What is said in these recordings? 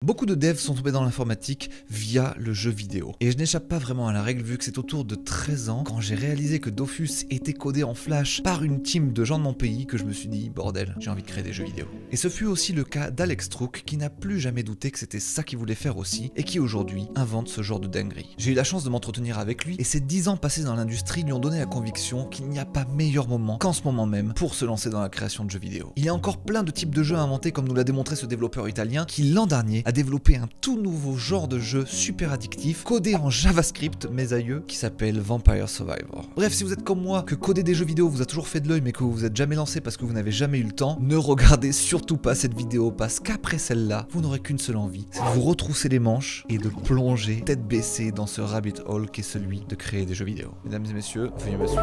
Beaucoup de devs sont tombés dans l'informatique via le jeu vidéo. Et je n'échappe pas vraiment à la règle vu que c'est autour de 13 ans, quand j'ai réalisé que Dofus était codé en Flash par une team de gens de mon pays, que je me suis dit, bordel, j'ai envie de créer des jeux vidéo. Et ce fut aussi le cas d'Alex Trouk, qui n'a plus jamais douté que c'était ça qu'il voulait faire aussi, et qui aujourd'hui invente ce genre de dinguerie. J'ai eu la chance de m'entretenir avec lui, et ces 10 ans passés dans l'industrie lui ont donné la conviction qu'il n'y a pas meilleur moment qu'en ce moment même pour se lancer dans la création de jeux vidéo. Il y a encore plein de types de jeux à inventer, comme nous l'a démontré ce développeur italien, qui l'an dernier a développé un tout nouveau genre de jeu super addictif, codé en JavaScript, mes aïeux, qui s'appelle Vampire Survivor. Bref, si vous êtes comme moi, que coder des jeux vidéo vous a toujours fait de l'œil mais que vous vous êtes jamais lancé parce que vous n'avez jamais eu le temps, ne regardez surtout pas cette vidéo parce qu'après celle-là, vous n'aurez qu'une seule envie, c'est de vous retrousser les manches et de plonger tête baissée dans ce rabbit hole qui est celui de créer des jeux vidéo. Mesdames et messieurs, veuillez me suivre.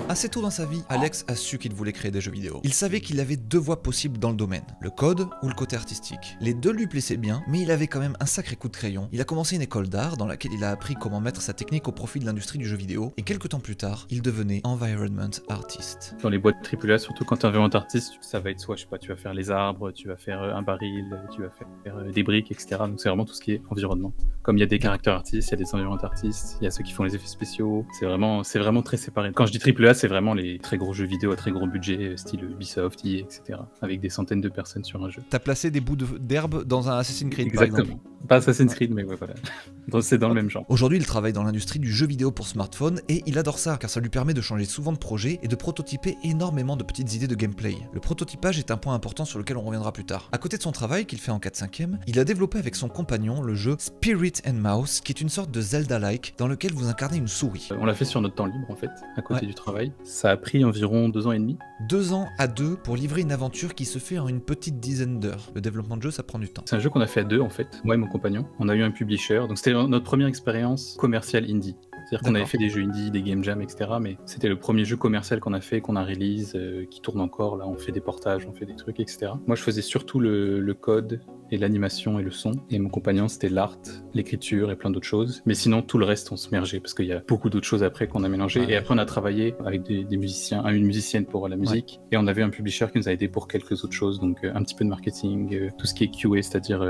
Assez tôt dans sa vie, Alex a su qu'il voulait créer des jeux vidéo. Il savait qu'il avait deux voies possibles dans le domaine, le code ou le côté artistique. Les deux lui plaisaient bien, mais il avait quand même un sacré coup de crayon. Il a commencé une école d'art dans laquelle il a appris comment mettre sa technique au profit de l'industrie du jeu vidéo, et quelques temps plus tard, il devenait environment artist. Dans les boîtes AAA, surtout quand tu es environment artist, ça va être soit, je sais pas, tu vas faire les arbres, tu vas faire un baril, tu vas faire des briques, etc. Donc c'est vraiment tout ce qui est environnement. Comme il y a des caractères artistes, il y a des environnement artistes, il y a ceux qui font les effets spéciaux, c'est vraiment très séparé. Quand je dis AAA, c'est vraiment les très gros jeux vidéo à très gros budget, style Ubisoft, EA, etc. Avec des centaines de personnes sur un jeu. T'as placé des bouts d'herbe dans un Assassin's Creed, exactement. par exemple. Pas Assassin's Creed, mais ouais, voilà. C'est dans le même genre. Aujourd'hui, il travaille dans l'industrie du jeu vidéo pour smartphone et il adore ça, car ça lui permet de changer souvent de projet et de prototyper énormément de petites idées de gameplay. Le prototypage est un point important sur lequel on reviendra plus tard. À côté de son travail, qu'il fait en 4/5e, il a développé avec son compagnon le jeu Spirit and Mouse, qui est une sorte de Zelda-like dans lequel vous incarnez une souris. On l'a fait sur notre temps libre, en fait, à côté du travail. Ça a pris environ 2 ans et demi. 2 ans à deux pour livrer une aventure qui se fait en une petite dizaine d'heures. Le développement de jeu, ça prend du temps. C'est un jeu qu'on a fait à deux, en fait, moi et mon compagnon. On a eu un publisher, donc c'était notre première expérience commerciale indie. C'est-à-dire qu'on avait fait des jeux indie, des game jams, etc. Mais c'était le premier jeu commercial qu'on a fait, qu'on a release, qui tourne encore. Là, on fait des portages, on fait des trucs, etc. Moi, je faisais surtout le code et l'animation et le son. Et mon compagnon, c'était l'art, l'écriture et plein d'autres choses. Mais sinon, tout le reste, on se mergeait parce qu'il y a beaucoup d'autres choses après qu'on a mélangé. Et après, on a travaillé avec des musiciens, une musicienne pour la musique. Et on avait un publisher qui nous a aidé pour quelques autres choses. Donc, un petit peu de marketing, tout ce qui est QA, c'est-à-dire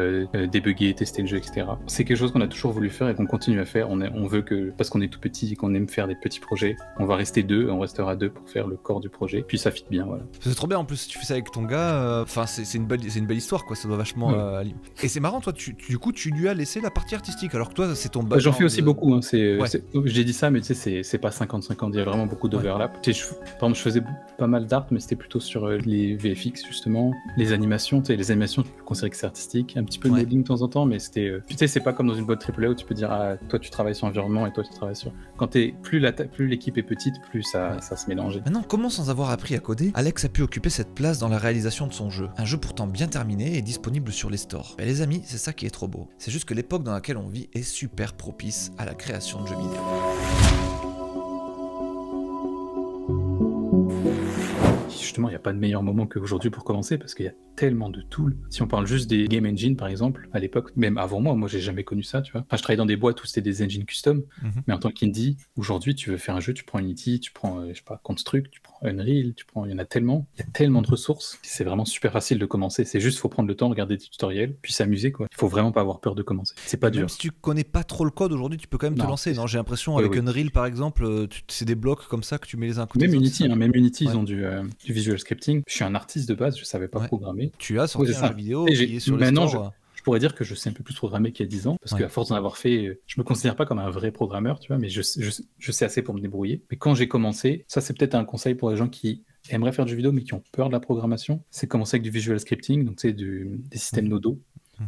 débugger, tester le jeu, etc. C'est quelque chose qu'on a toujours voulu faire et qu'on continue à faire. On veut que, parce qu'on est tout petit et qu'on aime faire des petits projets, on va rester deux, on restera deux pour faire le corps du projet. Puis ça fit bien, voilà. C'est trop bien en plus, si tu fais ça avec ton gars, enfin c'est une belle histoire quoi, ça doit vachement... Et c'est marrant, toi, du coup, tu lui as laissé la partie artistique, alors que toi, c'est ton background. J'en fais aussi beaucoup, hein. J'ai dit ça, mais tu sais, c'est pas 50-50, il y a vraiment beaucoup d'overlap. Tu sais, par exemple, je faisais pas mal d'art, mais c'était plutôt sur les VFX, justement, les animations, tu sais, les animations, tu peux considérer que c'est artistique, un petit peu de modeling de temps en temps, mais c'était... tu sais, c'est pas comme dans une boîte AAA où tu peux dire, ah, toi, tu travailles sur l'environnement et toi, tu travailles sur... Quand plus l'équipe est petite, plus ça se mélange. Maintenant, comment sans avoir appris à coder, Alex a pu occuper cette place dans la réalisation de son jeu. Un jeu pourtant bien terminé et disponible sur les stores. Mais les amis, c'est ça qui est trop beau. C'est juste que l'époque dans laquelle on vit est super propice à la création de jeux vidéo. Justement, il n'y a pas de meilleur moment qu'aujourd'hui pour commencer parce qu'il y a tellement de tools. Si on parle juste des game engines, par exemple, à l'époque, même avant moi, j'ai jamais connu ça, tu vois. Enfin, je travaillais dans des boîtes où c'était des engines custom, mais en tant qu'indie, aujourd'hui, tu veux faire un jeu, tu prends Unity, tu prends, je sais pas, Construct, tu prends Unreal, il y en a tellement, il y a tellement de ressources, c'est vraiment super facile de commencer. C'est juste, faut prendre le temps, regarder des tutoriels, puis s'amuser, quoi. Il faut vraiment pas avoir peur de commencer. C'est pas dur. Même si tu connais pas trop le code aujourd'hui, tu peux quand même te lancer. Non, j'ai l'impression avec Unreal, par exemple, c'est des blocs comme ça que tu mets les uns à côté des autres. Même Unity, ils ont du visual scripting. Je suis un artiste de base, je savais pas programmer. Tu as sorti un jeu vidéo qui est sur les stores. Je pourrais dire que je sais un peu plus programmer qu'il y a 10 ans, parce qu'à force d'en avoir fait, je me considère pas comme un vrai programmeur, tu vois, mais je sais assez pour me débrouiller. Mais quand j'ai commencé, ça c'est peut-être un conseil pour les gens qui aimeraient faire du vidéo mais qui ont peur de la programmation, c'est commencer avec du visual scripting, donc c'est des systèmes nodo.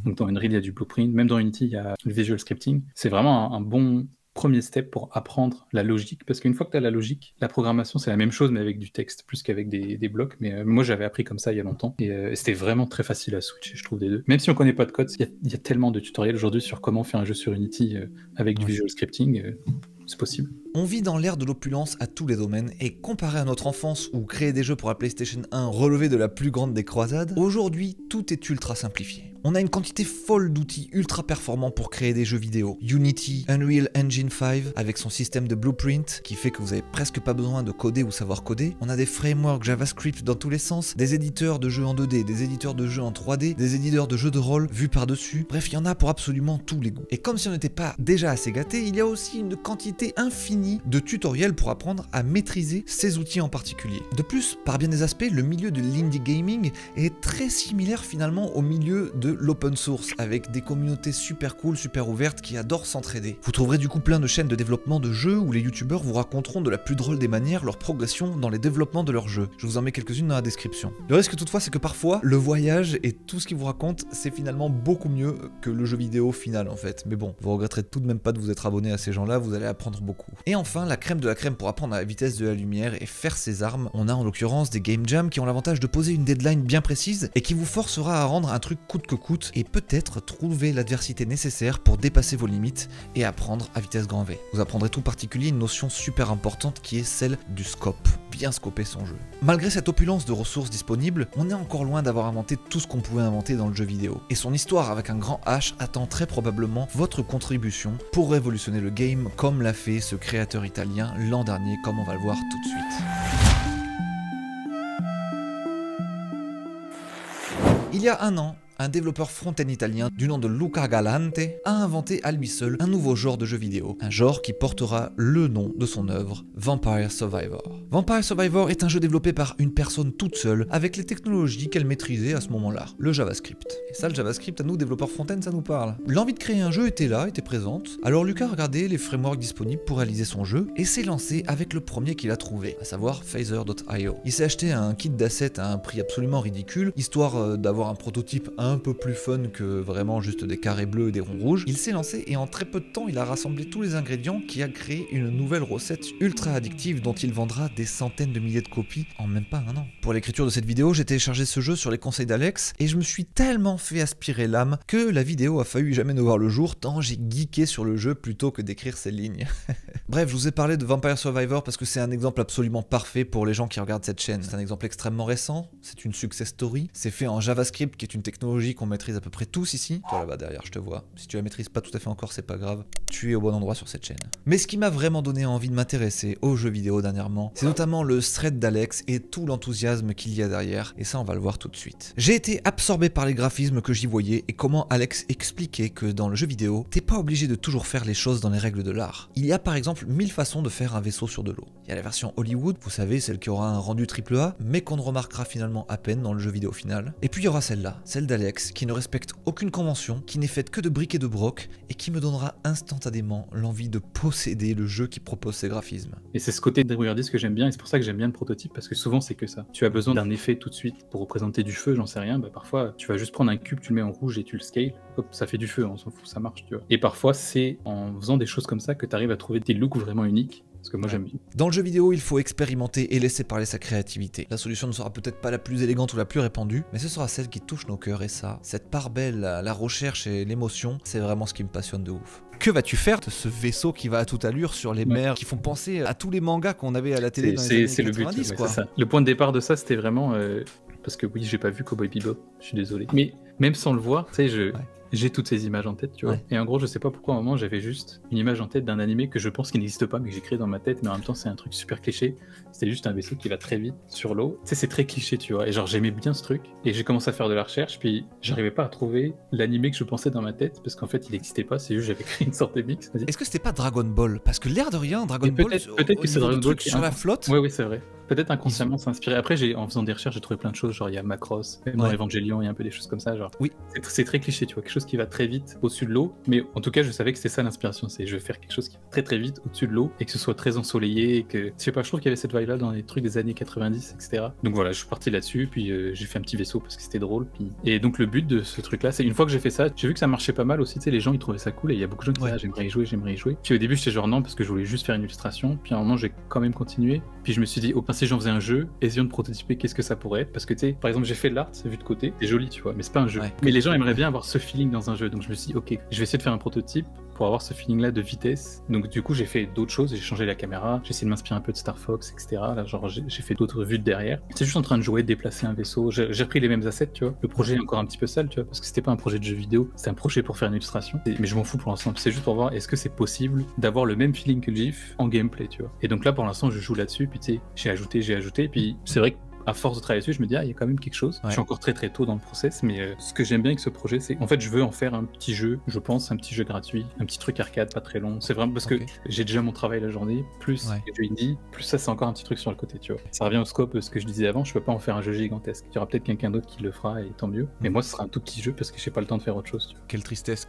Donc dans Unreal il y a du blueprint, même dans Unity il y a du visual scripting. C'est vraiment un bon premier step pour apprendre la logique, parce qu'une fois que tu as la logique, la programmation c'est la même chose mais avec du texte plus qu'avec des blocs. Mais moi j'avais appris comme ça il y a longtemps et c'était vraiment très facile à switcher, je trouve, des deux. Même si on connaît pas de code, il y a tellement de tutoriels aujourd'hui sur comment faire un jeu sur Unity avec du visual scripting, c'est possible. On vit dans l'ère de l'opulence à tous les domaines et comparé à notre enfance où créer des jeux pour la PlayStation 1 relevait de la plus grande des croisades, aujourd'hui tout est ultra simplifié. On a une quantité folle d'outils ultra performants pour créer des jeux vidéo. Unity, Unreal Engine 5 avec son système de blueprint qui fait que vous avez presque pas besoin de coder ou savoir coder. On a des frameworks JavaScript dans tous les sens, des éditeurs de jeux en 2D, des éditeurs de jeux en 3D, des éditeurs de jeux de rôle vus par-dessus. Bref, il y en a pour absolument tous les goûts. Et comme si on n'était pas déjà assez gâté, il y a aussi une quantité infinie de tutoriels pour apprendre à maîtriser ces outils en particulier. De plus, par bien des aspects, le milieu de l'indie gaming est très similaire finalement au milieu de l'open source avec des communautés super cool, super ouvertes qui adorent s'entraider. Vous trouverez du coup plein de chaînes de développement de jeux où les youtubeurs vous raconteront de la plus drôle des manières leur progression dans les développements de leurs jeux. Je vous en mets quelques-unes dans la description. Le risque toutefois c'est que parfois le voyage et tout ce qu'ils vous racontent c'est finalement beaucoup mieux que le jeu vidéo final en fait. Mais bon, vous regretterez tout de même pas de vous être abonné à ces gens là, vous allez apprendre beaucoup. Et enfin la crème de la crème pour apprendre à la vitesse de la lumière et faire ses armes, on a en l'occurrence des game jams qui ont l'avantage de poser une deadline bien précise et qui vous forcera à rendre un truc coûte que coûte et peut-être trouver l'adversité nécessaire pour dépasser vos limites et apprendre à vitesse grand V. Vous apprendrez tout particulier une notion super importante qui est celle du scope, bien scoper son jeu. Malgré cette opulence de ressources disponibles, on est encore loin d'avoir inventé tout ce qu'on pouvait inventer dans le jeu vidéo. Et son histoire avec un grand H attend très probablement votre contribution pour révolutionner le game comme l'a fait ce créateur italien l'an dernier, comme on va le voir tout de suite. Il y a un an, un développeur front-end italien du nom de Luca Galante a inventé à lui seul un nouveau genre de jeu vidéo, un genre qui portera le nom de son œuvre, Vampire Survivor. Vampire Survivor est un jeu développé par une personne toute seule avec les technologies qu'elle maîtrisait à ce moment-là, le JavaScript. Et ça, le JavaScript, à nous développeurs front-end, ça nous parle. L'envie de créer un jeu était là, était présente, alors Luca a regardé les frameworks disponibles pour réaliser son jeu et s'est lancé avec le premier qu'il a trouvé, à savoir Phaser.io. Il s'est acheté un kit d'assets à un prix absolument ridicule, histoire d'avoir un prototype un peu plus fun que vraiment juste des carrés bleus et des ronds rouges. Il s'est lancé et en très peu de temps il a rassemblé tous les ingrédients qui a créé une nouvelle recette ultra addictive dont il vendra des centaines de milliers de copies en même pas un an. Pour l'écriture de cette vidéo j'ai téléchargé ce jeu sur les conseils d'Alex et je me suis tellement fait aspirer l'âme que la vidéo a failli jamais ne voir le jour tant j'ai geeké sur le jeu plutôt que d'écrire ces lignes. Bref, je vous ai parlé de Vampire Survivor parce que c'est un exemple absolument parfait pour les gens qui regardent cette chaîne. C'est un exemple extrêmement récent, c'est une success story, c'est fait en JavaScript qui est une technologie qu'on maîtrise à peu près tous ici. Toi là-bas derrière, je te vois. Si tu la maîtrises pas tout à fait encore, c'est pas grave. Tu es au bon endroit sur cette chaîne. Mais ce qui m'a vraiment donné envie de m'intéresser aux jeux vidéo dernièrement, c'est notamment le thread d'Alex et tout l'enthousiasme qu'il y a derrière. Et ça, on va le voir tout de suite. J'ai été absorbé par les graphismes que j'y voyais et comment Alex expliquait que dans le jeu vidéo, t'es pas obligé de toujours faire les choses dans les règles de l'art. Il y a par exemple 1000 façons de faire un vaisseau sur de l'eau. Il y a la version Hollywood, vous savez, celle qui aura un rendu AAA, mais qu'on ne remarquera finalement à peine dans le jeu vidéo final. Et puis il y aura celle-là, celle d'Alex, qui ne respecte aucune convention, qui n'est faite que de briques et de broc, et qui me donnera instantanément l'envie de posséder le jeu qui propose ces graphismes. Et c'est ce côté de regarder ce que j'aime bien, et c'est pour ça que j'aime bien le prototype, parce que souvent c'est que ça. Tu as besoin d'un effet tout de suite pour représenter du feu, j'en sais rien, bah parfois tu vas juste prendre un cube, tu le mets en rouge et tu le scales, hop, ça fait du feu, on s'en fout, ça marche, tu vois. Et parfois c'est en faisant des choses comme ça que tu arrives à trouver des looks vraiment uniques. Parce que moi j'aime bien. Dans le jeu vidéo, il faut expérimenter et laisser parler sa créativité. La solution ne sera peut-être pas la plus élégante ou la plus répandue, mais ce sera celle qui touche nos cœurs et ça, cette part belle, la recherche et l'émotion, c'est vraiment ce qui me passionne de ouf. Que vas-tu faire de ce vaisseau qui va à toute allure sur les mers, qui font penser à tous les mangas qu'on avait à la télé dans les années 90, c'est le but, quoi. C'est ça. Le point de départ de ça, c'était vraiment... parce que oui, j'ai pas vu Cowboy Bebop, je suis désolé. Mais même sans le voir, tu sais, j'ai toutes ces images en tête, tu vois. Ouais. Et en gros, je sais pas pourquoi à un moment j'avais juste une image en tête d'un animé que je pense qu'il n'existe pas, mais que j'ai créé dans ma tête, mais en même temps c'est un truc super cliché. C'était juste un vaisseau qui va très vite sur l'eau. Tu sais, c'est très cliché, tu vois. Et genre j'aimais bien ce truc. Et j'ai commencé à faire de la recherche, puis j'arrivais pas à trouver l'animé que je pensais dans ma tête, parce qu'en fait il n'existait pas, c'est juste j'avais créé une sorte de mix. Est-ce que c'était pas Dragon Ball? Parce que l'air de rien, Dragon Ball, peut-être que c'est Dragon Ball sur la flotte. Oui, c'est vrai. Peut-être inconsciemment s'inspirer. Après, en faisant des recherches, j'ai trouvé plein de choses. Genre, il y a Macross, même dans Evangelion, il y a un peu des choses comme ça. Genre, oui. C'est très cliché, tu vois, quelque chose qui va très vite au-dessus de l'eau. Mais en tout cas, je savais que c'était ça l'inspiration. C'est je vais faire quelque chose qui va très très vite au-dessus de l'eau et que ce soit très ensoleillé. Et que, je sais pas, je trouve qu'il y avait cette vibe-là dans les trucs des années 90, etc. Donc voilà, je suis parti là-dessus. Puis j'ai fait un petit vaisseau parce que c'était drôle. Puis... Et donc, le but de ce truc-là, c'est une fois que j'ai fait ça, j'ai vu que ça marchait pas mal aussi. Tu sais, les gens ils trouvaient ça cool et il y a beaucoup de gens qui disaient, j'aimerais y jouer. Puis au début, j'étais genre non, parce que je voulais juste faire une illustration. Puis à un moment, j'ai quand même continué. Puis je me suis dit, au principe, j'en faisais un jeu. Essayons de prototyper qu'est-ce que ça pourrait être, parce que tu sais, par exemple j'ai fait de l'art, c'est vu de côté, c'est joli tu vois, mais c'est pas un jeu. Mais les gens aimeraient bien avoir ce feeling dans un jeu, donc je me suis dit ok, je vais essayer de faire un prototype pour avoir ce feeling-là de vitesse. Donc du coup, j'ai fait d'autres choses, j'ai changé la caméra, j'ai essayé de m'inspirer un peu de Star Fox, etc. Là, genre, j'ai fait d'autres vues de derrière. C'est juste en train de jouer, de déplacer un vaisseau. J'ai repris les mêmes assets, tu vois. Le projet est encore un petit peu sale, tu vois, parce que c'était pas un projet de jeu vidéo, c'était un projet pour faire une illustration. Mais je m'en fous pour l'instant. C'est juste pour voir est-ce que c'est possible d'avoir le même feeling que le GIF en gameplay, tu vois. Et donc là, pour l'instant, je joue là-dessus, puis tu sais, j'ai ajouté, puis c'est vrai que à force de travailler dessus, je me dis, ah, il y a quand même quelque chose. Je suis encore très très tôt dans le process, mais ce que j'aime bien avec ce projet, c'est en fait, je veux en faire un petit jeu, je pense, un petit jeu gratuit, un petit truc arcade, pas très long. C'est vraiment parce que j'ai déjà mon travail la journée, plus les jeux indie, plus ça, c'est encore un petit truc sur le côté, tu vois. Ça revient au scope de ce que je disais avant, je peux pas en faire un jeu gigantesque. Il y aura peut-être quelqu'un d'autre qui le fera et tant mieux. Mais moi, ce sera un tout petit jeu parce que j'ai pas le temps de faire autre chose, tu vois. Quelle tristesse.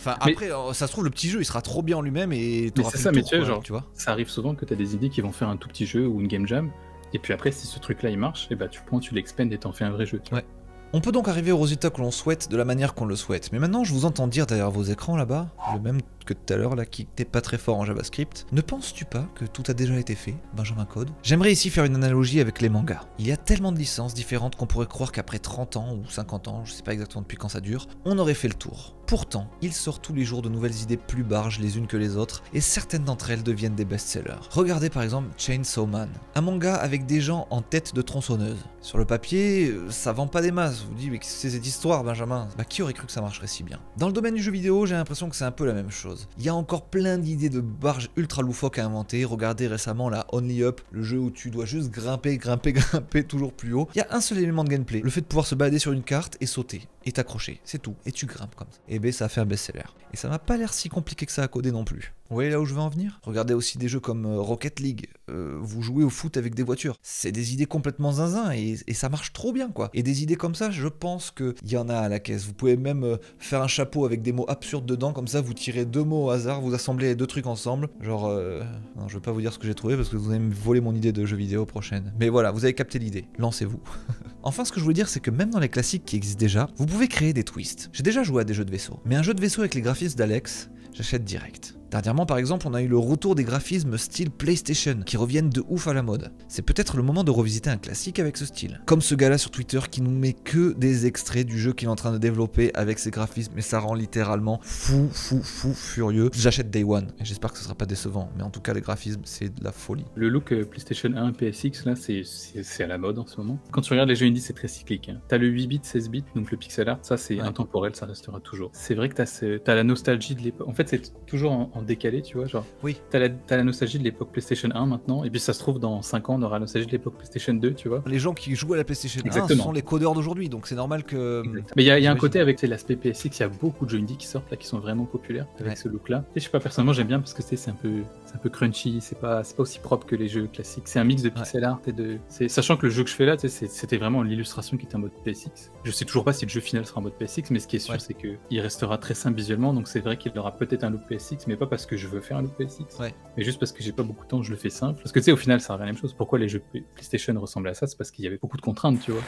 Après, ça se trouve, le petit jeu, il sera trop bien en lui-même et t'auras fait le tour, tu vois. Ça arrive souvent que t'as des idées qui vont faire un tout petit jeu ou une game jam. Et puis après, si ce truc-là il marche, et bah tu prends, tu l'expendes et t'en fais un vrai jeu. Ouais. On peut donc arriver au résultat que l'on souhaite de la manière qu'on le souhaite. Mais maintenant, je vous entends dire derrière vos écrans là-bas, le même que tout à l'heure là, qui n'était pas très fort en JavaScript. Ne penses-tu pas que tout a déjà été fait, Benjamin Code? J'aimerais ici faire une analogie avec les mangas. Il y a tellement de licences différentes qu'on pourrait croire qu'après 30 ans ou 50 ans, je sais pas exactement depuis quand ça dure, on aurait fait le tour. Pourtant, il sort tous les jours de nouvelles idées plus barges les unes que les autres, et certaines d'entre elles deviennent des best-sellers. Regardez par exemple Chainsaw Man, un manga avec des gens en tête de tronçonneuse. Sur le papier, ça vend pas des masses. Vous dites, mais c'est cette histoire, Benjamin? Bah, qui aurait cru que ça marcherait si bien? Dans le domaine du jeu vidéo, j'ai l'impression que c'est un peu la même chose. Il y a encore plein d'idées de barges ultra loufoques à inventer. Regardez récemment la Only Up, le jeu où tu dois juste grimper toujours plus haut. Il y a un seul élément de gameplay, le fait de pouvoir se balader sur une carte et sauter, et t'accrocher, c'est tout, et tu grimpes comme ça. Et ben ça a fait un best-seller. Et ça m'a pas l'air si compliqué que ça à coder non plus. Vous voyez là où je veux en venir? Regardez aussi des jeux comme Rocket League, vous jouez au foot avec des voitures. C'est des idées complètement zinzin et ça marche trop bien quoi. Et des idées comme ça, je pense qu'il y en a à la caisse. Vous pouvez même faire un chapeau avec des mots absurdes dedans, comme ça vous tirez deux mots au hasard, vous assemblez les deux trucs ensemble. Genre, non, je vais pas vous dire ce que j'ai trouvé parce que vous allez me voler mon idée de jeu vidéo prochaine. Mais voilà, vous avez capté l'idée, lancez-vous. Enfin, ce que je voulais dire, c'est que même dans les classiques qui existent déjà, vous pouvez créer des twists. J'ai déjà joué à des jeux de vaisseau, mais un jeu de vaisseau avec les graphismes d'Alex, j'achète direct. Dernièrement, par exemple, on a eu le retour des graphismes style PlayStation qui reviennent de ouf à la mode. C'est peut-être le moment de revisiter un classique avec ce style. Comme ce gars-là sur Twitter qui nous met que des extraits du jeu qu'il est en train de développer avec ses graphismes, et ça rend littéralement fou furieux. J'achète Day One, et j'espère que ce sera pas décevant, mais en tout cas, les graphismes, c'est de la folie. Le look PlayStation 1 PSX, là, c'est à la mode en ce moment. Quand tu regardes les jeux indie, c'est très cyclique. Hein. T'as le 8 bits, 16 bits, donc le pixel art, ça c'est intemporel, ça restera toujours. C'est vrai que t'as la nostalgie de l'époque. En fait, c'est toujours en décalé, tu vois, genre. Oui. T'as la nostalgie de l'époque PlayStation 1 maintenant, et puis ça se trouve dans 5 ans, on aura la nostalgie de l'époque PlayStation 2, tu vois. Les gens qui jouent à la PlayStation 1 sont les codeurs d'aujourd'hui, donc c'est normal que... Mais il y a un côté avec l'aspect PSX, il y a beaucoup de jeux indie qui sortent là, qui sont vraiment populaires avec ce look-là. Et je sais pas, personnellement j'aime bien parce que c'est un peu crunchy, c'est pas aussi propre que les jeux classiques. C'est un mix de pixel art et de... Sachant que le jeu que je fais là, c'était vraiment l'illustration qui était en mode PSX. Je sais toujours pas si le jeu final sera en mode PSX, mais ce qui est sûr, c'est qu'il restera très simple visuellement, donc c'est vrai qu'il aura peut-être un look PSX, mais pas parce que je veux faire un look PSX, mais juste parce que j'ai pas beaucoup de temps, je le fais simple. Parce que tu sais, au final, ça revient à la même chose. Pourquoi les jeux PlayStation ressemblent à ça? C'est parce qu'il y avait beaucoup de contraintes, tu vois.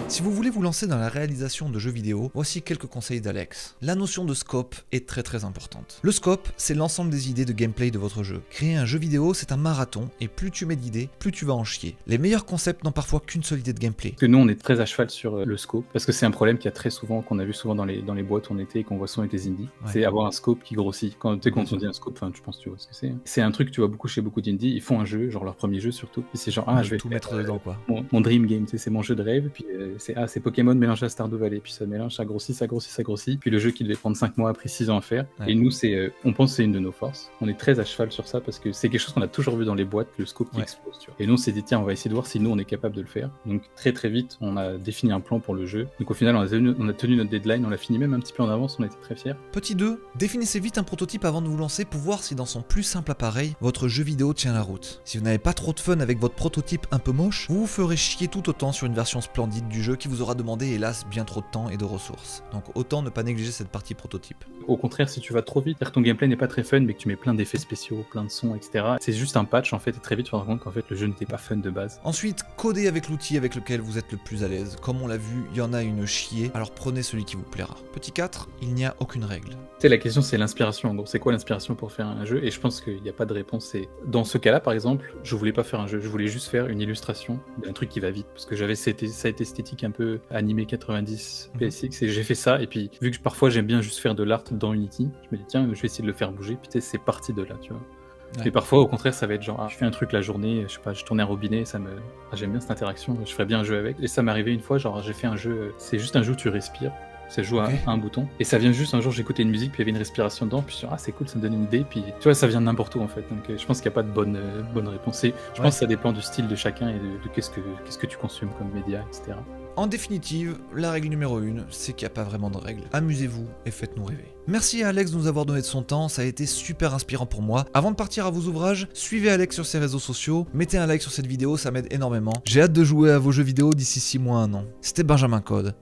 Si vous voulez vous lancer dans la réalisation de jeux vidéo, voici quelques conseils d'Alex. La notion de scope est très importante. Le scope, c'est l'ensemble des idées de gameplay de votre jeu. Créer un jeu vidéo, c'est un marathon, et plus tu mets d'idées, plus tu vas en chier. Les meilleurs concepts n'ont parfois qu'une seule idée de gameplay. Parce que nous, on est très à cheval sur le scope, parce que c'est un problème qu'il y a très souvent, qu'on a vu souvent dans les boîtes où on était et qu'on voit souvent avec les indies. C'est avoir un scope qui grossit. Quand on dit un scope, tu penses, tu vois ce que c'est. Hein. C'est un truc que tu vois beaucoup chez beaucoup d'indies. Ils font un jeu, genre leur premier jeu surtout, et c'est genre, je vais tout mettre dedans, quoi. Mon dream game, c'est mon jeu de rêve, puis c'est Pokémon mélangé à Stardew Valley, puis ça mélange, ça grossit, puis le jeu qui devait prendre 5 mois a pris 6 ans à faire, et nous on pense que c'est une de nos forces, on est très à cheval sur ça, parce que c'est quelque chose qu'on a toujours vu dans les boîtes, le scope qui explose, tu vois. Et nous on s'est dit, tiens, on va essayer de voir si nous on est capable de le faire, donc très vite on a défini un plan pour le jeu, donc au final on a tenu notre deadline, on l'a fini même un petit peu en avance, on a été très fiers. Petit 2, définissez vite un prototype avant de vous lancer pour voir si dans son plus simple appareil, votre jeu vidéo tient la route. Si vous n'avez pas trop de fun avec votre prototype un peu moche, vous vous ferez chier tout autant sur une version splendide du jeu qui vous aura demandé hélas bien trop de temps et de ressources. Donc autant ne pas négliger cette partie prototype. Au contraire, si tu vas trop vite, c'est-à-dire que ton gameplay n'est pas très fun mais que tu mets plein d'effets spéciaux, plein de sons, etc. C'est juste un patch en fait et très vite tu te rends compte qu'en fait le jeu n'était pas fun de base. Ensuite, codez avec l'outil avec lequel vous êtes le plus à l'aise. Comme on l'a vu, il y en a une chier, alors prenez celui qui vous plaira. Petit 4, il n'y a aucune règle. Tu sais, la question c'est l'inspiration en gros. C'est quoi l'inspiration pour faire un jeu? Et je pense qu'il n'y a pas de réponse. C'est dans ce cas-là par exemple, je voulais pas faire un jeu, je voulais juste faire une illustration d'un truc qui va vite parce que j'avais cette esthétique esthétique un peu animé 90 PSX, et j'ai fait ça, et puis vu que parfois j'aime bien juste faire de l'art dans Unity, je me dis tiens, je vais essayer de le faire bouger, puis c'est parti de là, tu vois. Ouais. Et parfois, au contraire, ça va être genre, je fais un truc la journée, je sais pas, je tournais un robinet, j'aime bien cette interaction, je ferais bien un jeu avec. Et ça m'est arrivé une fois, genre, j'ai fait un jeu, c'est juste un jeu où tu respires, ça joue à un bouton. Et ça vient juste un jour, j'écoutais une musique, puis il y avait une respiration dedans, puis je suis c'est cool, ça me donne une idée, puis tu vois, ça vient de n'importe où en fait. Donc je pense qu'il n'y a pas de bonne réponse. Je pense que ça dépend du style de chacun et de qu'est-ce que tu consommes comme média, etc. En définitive, la règle numéro 1, c'est qu'il n'y a pas vraiment de règle. Amusez-vous et faites-nous rêver. Merci à Alex de nous avoir donné de son temps, ça a été super inspirant pour moi. Avant de partir à vos ouvrages, suivez Alex sur ses réseaux sociaux, mettez un like sur cette vidéo, ça m'aide énormément. J'ai hâte de jouer à vos jeux vidéo d'ici 6 mois, 1 an. C'était Benjamin Code.